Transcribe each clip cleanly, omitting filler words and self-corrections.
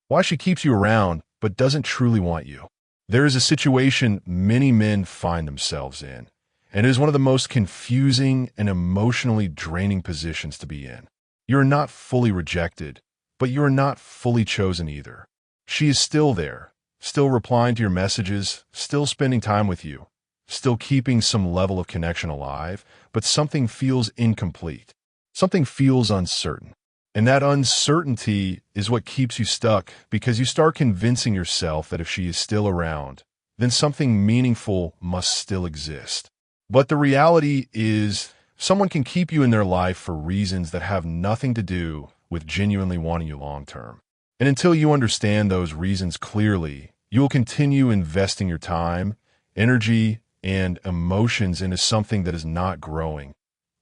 Why she keeps you around but doesn't truly want you. There is a situation many men find themselves in, and it is one of the most confusing and emotionally draining positions to be in. You are not fully rejected, but you are not fully chosen either. She is still there, still replying to your messages, still spending time with you, still keeping some level of connection alive, but something feels incomplete. Something feels uncertain. And that uncertainty is what keeps you stuck, because you start convincing yourself that if she is still around, then something meaningful must still exist. But the reality is, someone can keep you in their life for reasons that have nothing to do with genuinely wanting you long term. And until you understand those reasons clearly, you will continue investing your time, energy, and emotions into something that is not growing,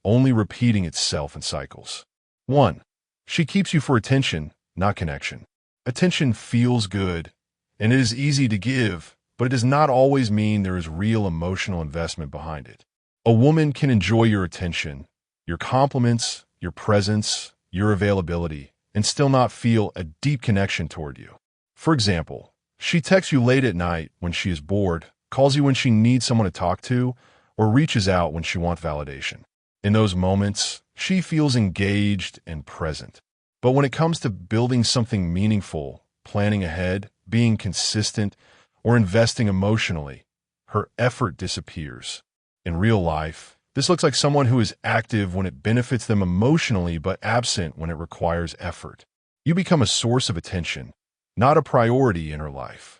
only repeating itself in cycles. 1. She keeps you for attention, not connection. Attention feels good, and it is easy to give, but it does not always mean there is real emotional investment behind it. A woman can enjoy your attention, your compliments, your presence, your availability, and still not feel a deep connection toward you. For example, she texts you late at night when she is bored, calls you when she needs someone to talk to, or reaches out when she wants validation. In those moments, she feels engaged and present. But when it comes to building something meaningful, planning ahead, being consistent, or investing emotionally, her effort disappears. In real life, this looks like someone who is active when it benefits them emotionally but absent when it requires effort. You become a source of attention, not a priority in her life.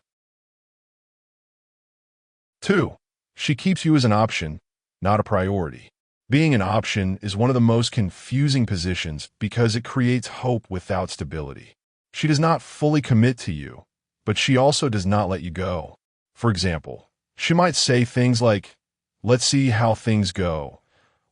2. She keeps you as an option, not a priority. Being an option is one of the most confusing positions because it creates hope without stability. She does not fully commit to you, but she also does not let you go. For example, she might say things like, "Let's see how things go,"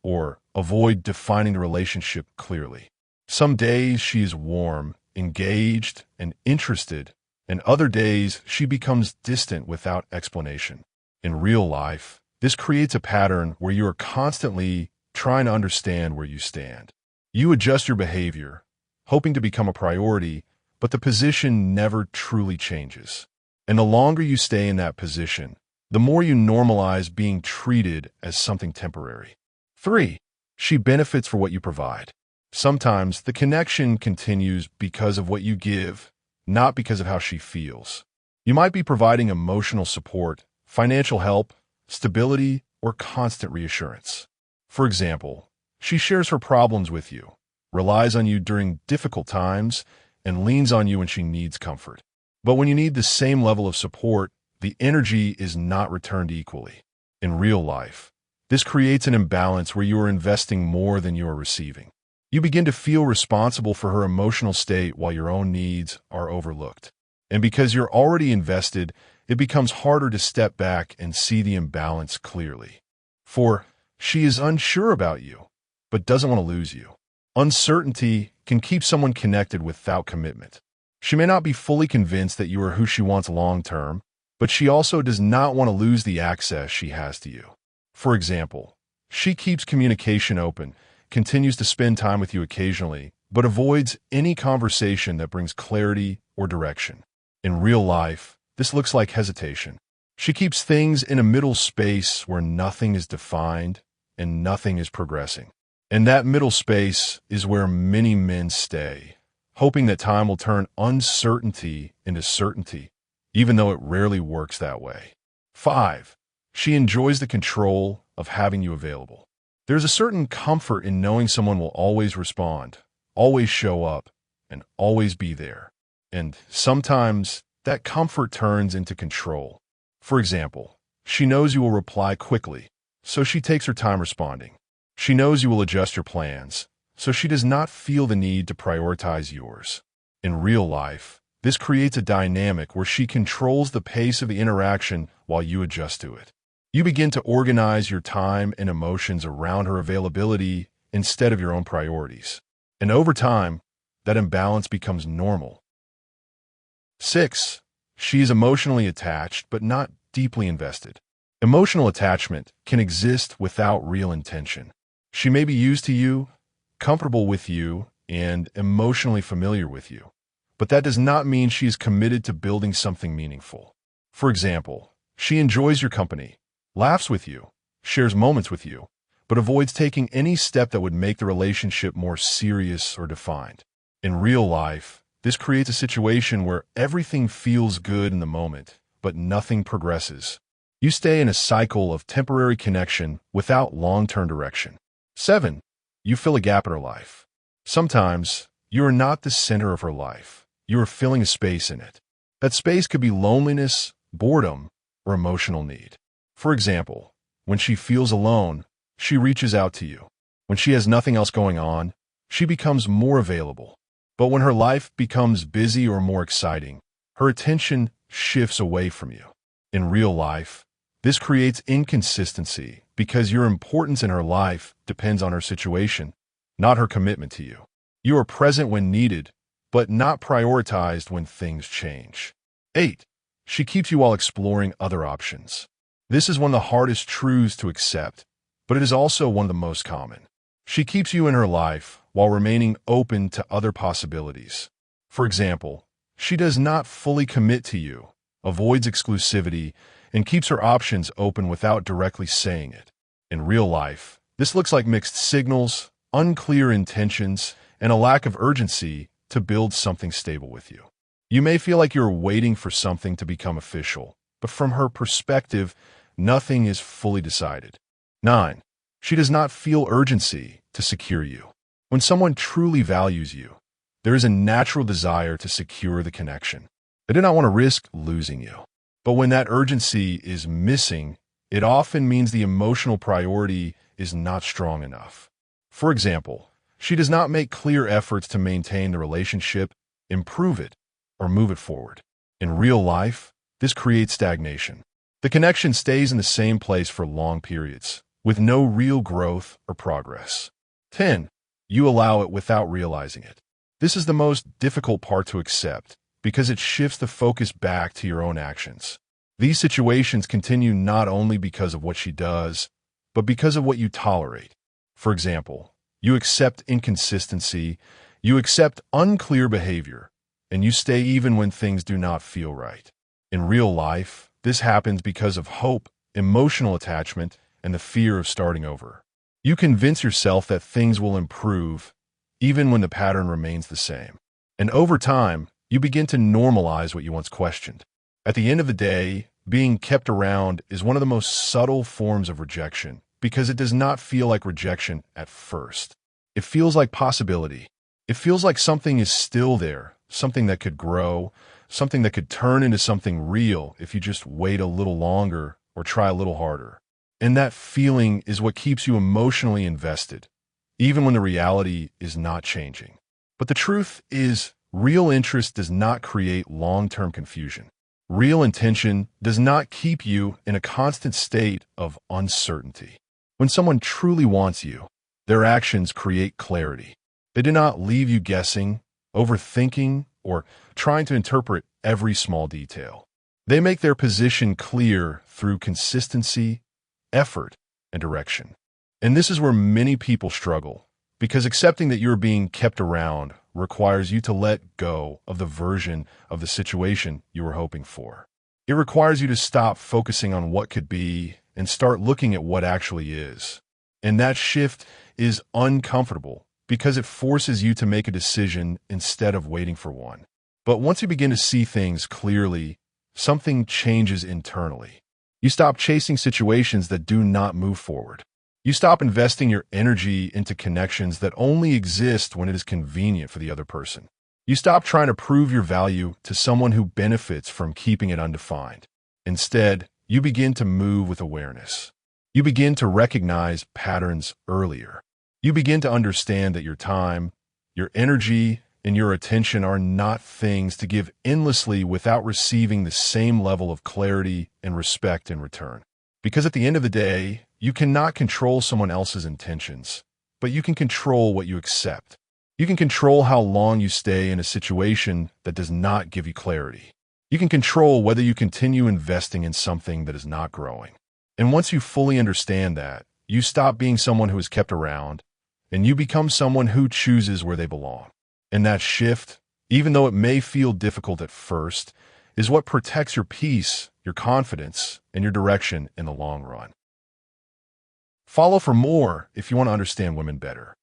or avoid defining the relationship clearly. Some days she is warm, engaged, and interested, and other days she becomes distant without explanation. In real life, this creates a pattern where you are constantly trying to understand where you stand. You adjust your behavior, hoping to become a priority, but the position never truly changes. And the longer you stay in that position, the more you normalize being treated as something temporary. 3. She benefits for what you provide. Sometimes the connection continues because of what you give, not because of how she feels. You might be providing emotional support, financial help, stability, or constant reassurance. For example, she shares her problems with you, relies on you during difficult times, and leans on you when she needs comfort. But when you need the same level of support, the energy is not returned equally. In real life, this creates an imbalance where you are investing more than you are receiving. You begin to feel responsible for her emotional state while your own needs are overlooked. And because you're already invested, it becomes harder to step back and see the imbalance clearly. 4. She is unsure about you, but doesn't want to lose you. Uncertainty can keep someone connected without commitment. She may not be fully convinced that you are who she wants long-term, but she also does not want to lose the access she has to you. For example, she keeps communication open, continues to spend time with you occasionally, but avoids any conversation that brings clarity or direction. In real life, this looks like hesitation. She keeps things in a middle space where nothing is defined and nothing is progressing. And that middle space is where many men stay, hoping that time will turn uncertainty into certainty, even though it rarely works that way. 5. She enjoys the control of having you available. There's a certain comfort in knowing someone will always respond, always show up, and always be there. And sometimes that comfort turns into control. For example, she knows you will reply quickly, so she takes her time responding. She knows you will adjust your plans, so she does not feel the need to prioritize yours. In real life, this creates a dynamic where she controls the pace of the interaction while you adjust to it. You begin to organize your time and emotions around her availability instead of your own priorities. And over time, that imbalance becomes normal. 6. She is emotionally attached but not deeply invested. Emotional attachment can exist without real intention. She may be used to you, comfortable with you, and emotionally familiar with you, but that does not mean she is committed to building something meaningful. For example, she enjoys your company, laughs with you, shares moments with you, but avoids taking any step that would make the relationship more serious or defined. In real life, this creates a situation where everything feels good in the moment, but nothing progresses. You stay in a cycle of temporary connection without long-term direction. 7. You fill a gap in her life. Sometimes, you are not the center of her life. You are filling a space in it. That space could be loneliness, boredom, or emotional need. For example, when she feels alone, she reaches out to you. When she has nothing else going on, she becomes more available. But when her life becomes busy or more exciting, her attention shifts away from you. In real life, this creates inconsistency because your importance in her life depends on her situation, not her commitment to you. You are present when needed, but not prioritized when things change. 8. She keeps you while exploring other options. This is one of the hardest truths to accept, but it is also one of the most common. She keeps you in her life while remaining open to other possibilities. For example, she does not fully commit to you, avoids exclusivity, and keeps her options open without directly saying it. In real life, this looks like mixed signals, unclear intentions, and a lack of urgency to build something stable with you. You may feel like you're waiting for something to become official, but from her perspective, nothing is fully decided. 9. She does not feel urgency to secure you. When someone truly values you, there is a natural desire to secure the connection. They do not want to risk losing you. But when that urgency is missing, it often means the emotional priority is not strong enough. For example, she does not make clear efforts to maintain the relationship, improve it, or move it forward. In real life, this creates stagnation. The connection stays in the same place for long periods, with no real growth or progress. 10. You allow it without realizing it. This is the most difficult part to accept because it shifts the focus back to your own actions. These situations continue not only because of what she does, but because of what you tolerate. For example, you accept inconsistency, you accept unclear behavior, and you stay even when things do not feel right. In real life, this happens because of hope, emotional attachment, and the fear of starting over. You convince yourself that things will improve, even when the pattern remains the same. And over time, you begin to normalize what you once questioned. At the end of the day, being kept around is one of the most subtle forms of rejection because it does not feel like rejection at first. It feels like possibility. It feels like something is still there, something that could grow, something that could turn into something real if you just wait a little longer or try a little harder. And that feeling is what keeps you emotionally invested, even when the reality is not changing. But the truth is, real interest does not create long-term confusion. Real intention does not keep you in a constant state of uncertainty. When someone truly wants you, their actions create clarity. They do not leave you guessing, overthinking, or trying to interpret every small detail. They make their position clear through consistency, effort, and direction. And this is where many people struggle, because accepting that you're being kept around requires you to let go of the version of the situation you were hoping for. It requires you to stop focusing on what could be and start looking at what actually is. And that shift is uncomfortable because it forces you to make a decision instead of waiting for one. But once you begin to see things clearly, something changes internally. You stop chasing situations that do not move forward. You stop investing your energy into connections that only exist when it is convenient for the other person. You stop trying to prove your value to someone who benefits from keeping it undefined. Instead, you begin to move with awareness. You begin to recognize patterns earlier. You begin to understand that your time, your energy, and your attention are not things to give endlessly without receiving the same level of clarity and respect in return. Because at the end of the day, you cannot control someone else's intentions, but you can control what you accept. You can control how long you stay in a situation that does not give you clarity. You can control whether you continue investing in something that is not growing. And once you fully understand that, you stop being someone who is kept around, and you become someone who chooses where they belong. And that shift, even though it may feel difficult at first, is what protects your peace, your confidence, and your direction in the long run. Follow for more if you want to understand women better.